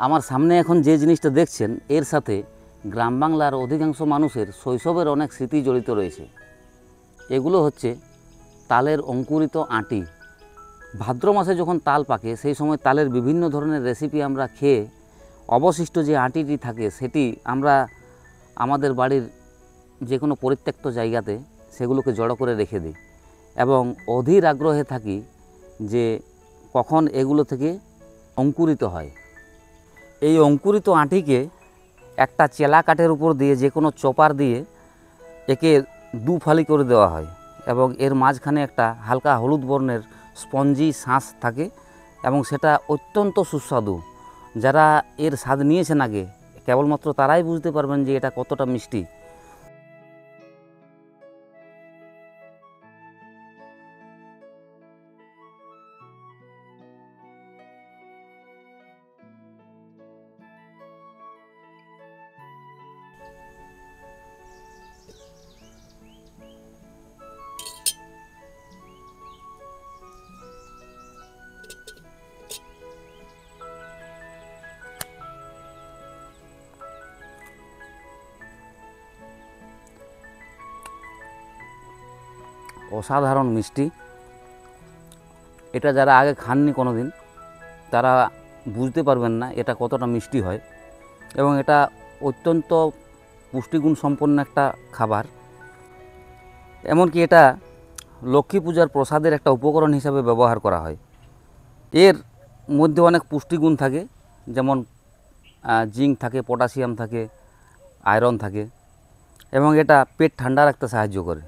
আমার সামনে এখন যে জিনিসটা দেখছেন এর সাথে গ্রাম বাংলার অধিকাংশ মানুষের শৈশবের অনেক স্মৃতি জড়িত রয়েছে। এগুলো হচ্ছে তালের অঙ্কুরিত আঁটি। ভাদ্র মাসে যখন তাল পাকে সেই সময় তালের বিভিন্ন ধরনের রেসিপি আমরা খেয়ে অবশিষ্ট যে আঁটিটি থাকে সেটি আমরা আমাদের বাড়ির যে কোনো পরিত্যক্ত জায়গাতে সেগুলোকে জড়ো করে রেখে দিই এবং অধীর আগ্রহে থাকি যে কখন এগুলো থেকে অঙ্কুরিত হয়। এই অঙ্কুরিত আঁটিকে একটা চেলা কাঠের উপর দিয়ে যে কোনো চপার দিয়ে একে দু ফালি করে দেওয়া হয় এবং এর মাঝখানে একটা হালকা হলুদ বর্ণের স্পঞ্জি শাঁস থাকে এবং সেটা অত্যন্ত সুস্বাদু। যারা এর স্বাদ নিয়েছেন আগে কেবলমাত্র তারাই বুঝতে পারবেন যে এটা কতটা মিষ্টি। অসাধারণ মিষ্টি। এটা যারা আগে খাননি কোনো দিন তারা বুঝতে পারবেন না এটা কতটা মিষ্টি হয় এবং এটা অত্যন্ত পুষ্টিগুণ সম্পন্ন একটা খাবার। এমনকি এটা লক্ষ্মী পূজার প্রসাদের একটা উপকরণ হিসাবে ব্যবহার করা হয়। এর মধ্যে অনেক পুষ্টিগুণ থাকে, যেমন জিঙ্ক থাকে, পটাশিয়াম থাকে, আয়রন থাকে এবং এটা পেট ঠান্ডা রাখতে সাহায্য করে।